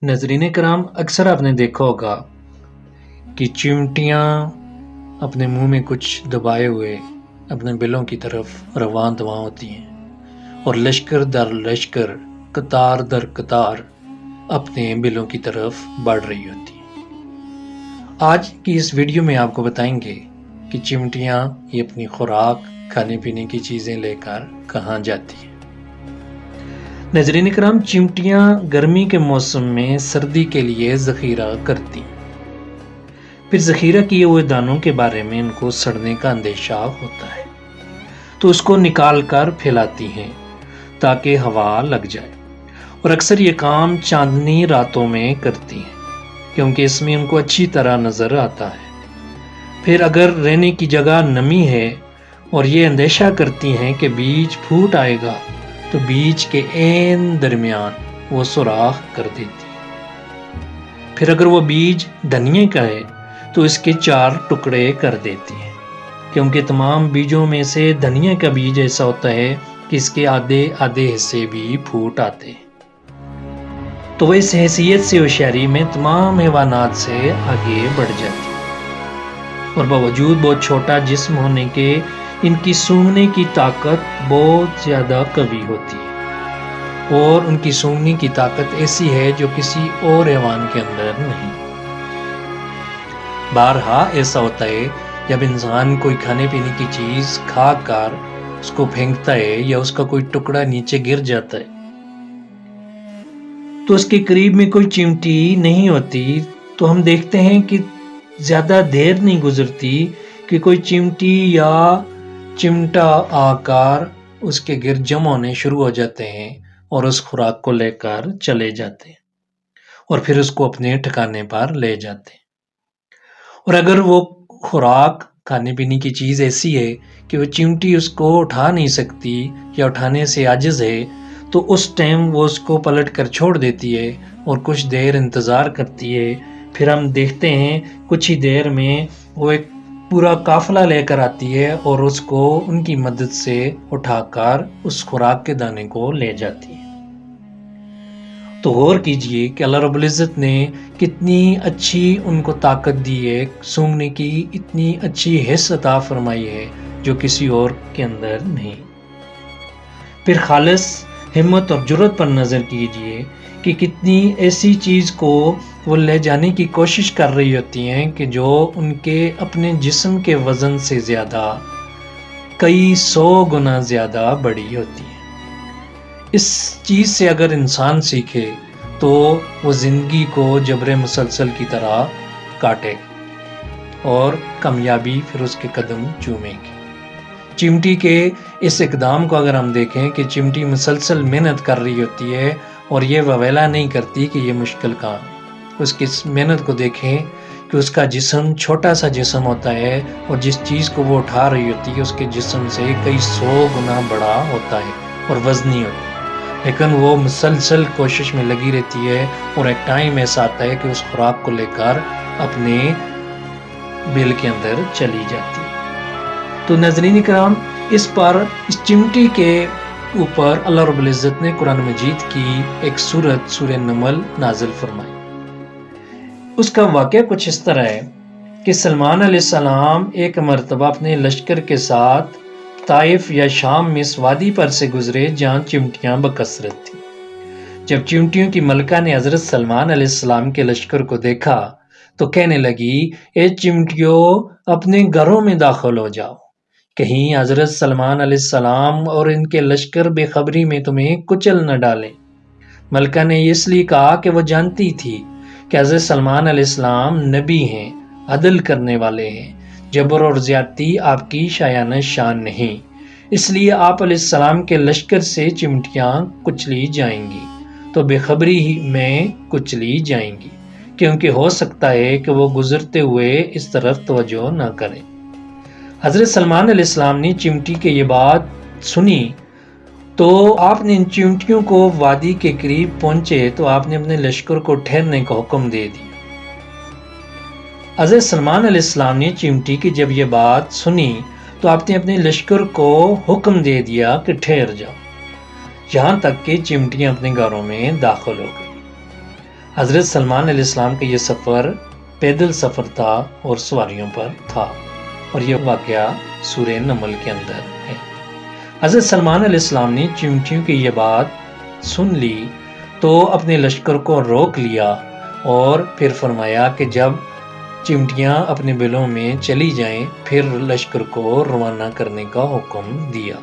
ناظرین کرام، اکثر آپ نے دیکھا ہوگا کہ چیونٹیاں اپنے منہ میں کچھ دبائے ہوئے اپنے بلوں کی طرف رواں دواں ہوتی ہیں اور لشکر در لشکر، قطار در قطار اپنے بلوں کی طرف بڑھ رہی ہوتی ہیں۔ آج کی اس ویڈیو میں آپ کو بتائیں گے کہ چیونٹیاں یہ اپنی خوراک، کھانے پینے کی چیزیں لے کر کہاں جاتی ہیں۔ ناظرین کرام، چیونٹیاں گرمی کے موسم میں سردی کے لیے ذخیرہ کرتی ہیں۔ پھر ذخیرہ کیے ہوئے دانوں کے بارے میں ان کو سڑنے کا اندیشہ ہوتا ہے تو اس کو نکال کر پھیلاتی ہیں تاکہ ہوا لگ جائے، اور اکثر یہ کام چاندنی راتوں میں کرتی ہیں کیونکہ اس میں ان کو اچھی طرح نظر آتا ہے۔ پھر اگر رہنے کی جگہ نمی ہے اور یہ اندیشہ کرتی ہیں کہ بیج پھوٹ آئے گا تو بیج کے عین درمیان وہ سوراخ کر دیتی ہے۔ پھر اگر وہ بیج دھنیے کا ہے تو اس کے 4 ٹکڑے کر دیتی ہے، کیونکہ تمام بیجوں میں سے دھنیے کا بیج ایسا ہوتا ہے کہ اس کے آدھے حصے بھی پھوٹ آتے ہیں۔ تو وہ اس حیثیت سے ہوشیاری میں تمام حیوانات سے آگے بڑھ جاتی ہے، اور باوجود بہت چھوٹا جسم ہونے کے ان کی سونگنے کی طاقت بہت زیادہ قوی ہوتی ہے، اور ان کی سونگنے کی طاقت ایسی ہے جو کسی اور حیوان کے اندر نہیں۔ بارہا ایسا ہوتا ہے جب انسان کوئی کھانے پینے کی چیز کھا کر اس کو پھینکتا ہے یا اس کا کوئی ٹکڑا نیچے گر جاتا ہے تو اس کے قریب میں کوئی چیونٹی نہیں ہوتی، تو ہم دیکھتے ہیں کہ زیادہ دیر نہیں گزرتی کہ کوئی چیونٹی یا چمٹا آ کر اس کے گرد جمع ہونے شروع ہو جاتے ہیں اور اس خوراک کو لے کر چلے جاتے ہیں اور پھر اس کو اپنے ٹھکانے پر لے جاتے ہیں۔ اور اگر وہ خوراک، کھانے پینے کی چیز ایسی ہے کہ وہ چیونٹی اس کو اٹھا نہیں سکتی یا اٹھانے سے عاجز ہے تو اس ٹائم وہ اس کو پلٹ کر چھوڑ دیتی ہے اور کچھ دیر انتظار کرتی ہے۔ پھر ہم دیکھتے ہیں کچھ ہی دیر میں وہ ایک پورا قافلہ لے کر آتی ہے اور اس کو ان کی مدد سے اٹھا کر اس خوراک کے دانے کو لے جاتی ہے۔ تو غور کیجئے کہ اللہ رب العزت نے کتنی اچھی ان کو طاقت دی ہے، سونگنے کی اتنی اچھی حس عطا فرمائی ہے جو کسی اور کے اندر نہیں۔ پھر خالص ہمت اور جرت پر نظر کیجئے کہ کتنی ایسی چیز کو وہ لے جانے کی کوشش کر رہی ہوتی ہیں کہ جو ان کے اپنے جسم کے وزن سے زیادہ، کئی 100 گنا زیادہ بڑی ہوتی ہے۔ اس چیز سے اگر انسان سیکھے تو وہ زندگی کو جبر مسلسل کی طرح کاٹے اور کامیابی پھر اس کے قدم چومے گی۔ چیونٹی کے اس اقدام کو اگر ہم دیکھیں کہ چیونٹی مسلسل محنت کر رہی ہوتی ہے اور یہ وویلا نہیں کرتی کہ یہ مشکل کام ہے، اس کی محنت کو دیکھیں کہ اس کا جسم چھوٹا سا جسم ہوتا ہے اور جس چیز کو وہ اٹھا رہی ہوتی ہے اس کے جسم سے کئی 100 گنا بڑا ہوتا ہے اور وزنی ہوتا ہے، لیکن وہ مسلسل کوشش میں لگی رہتی ہے اور ایک ٹائم ایسا آتا ہے کہ اس خوراک کو لے کر اپنے بل کے اندر چلی جاتی ہے۔ تو ناظرین کرام، اس چیونٹی کے اوپر اللہ رب العزت نے قرآن مجید کی ایک سورت، سورہ نمل نازل فرمائی۔ اس کا واقعہ کچھ اس طرح ہے کہ سلمان علیہ السلام ایک مرتبہ اپنے لشکر کے ساتھ طائف یا شام میں اس وادی پر سے گزرے جہاں چیونٹیاں بکثرت تھیں۔ جب چیونٹیوں کی ملکہ نے حضرت سلمان علیہ السلام کے لشکر کو دیکھا تو کہنے لگی، اے چیونٹیوں، اپنے گھروں میں داخل ہو جاؤ، کہیں حضرت سلمان علیہ السلام اور ان کے لشکر بے خبری میں تمہیں کچل نہ ڈالیں۔ ملکہ نے اس لیے کہا کہ وہ جانتی تھی کہ حضرت سلمان علیہ السلام نبی ہیں، عدل کرنے والے ہیں، جبر اور زیادتی آپ کی شایانہ شان نہیں، اس لیے آپ علیہ السلام کے لشکر سے چیونٹیاں کچلی جائیں گی تو بے خبری میں کچلی جائیں گی، کیونکہ ہو سکتا ہے کہ وہ گزرتے ہوئے اس طرف توجہ نہ کریں۔ حضرت سلمان علیہ السلام نے چیونٹی کے یہ بات سنی تو آپ نے ان چیونٹیوں کو وادی کے قریب پہنچے تو آپ نے اپنے لشکر کو ٹھہرنے کا حکم دے دیا۔ حضرت سلمان علیہ السلام نے چیونٹی کی جب یہ بات سنی تو آپ نے اپنے لشکر کو حکم دے دیا کہ ٹھہر جاؤ، یہاں تک کہ چیونٹیاں اپنے گھروں میں داخل ہو گئی۔ حضرت سلمان علیہ السلام کا یہ سفر پیدل سفر تھا اور سواریوں پر تھا، اور یہ واقعہ سورہ نمل کے اندر ہے۔ حضرت سلمان علیہ السلام نے چیونٹیوں کی یہ بات سن لی تو اپنے لشکر کو روک لیا اور پھر فرمایا کہ جب چمٹیاں اپنے بلوں میں چلی جائیں پھر لشکر کو روانہ کرنے کا حکم دیا۔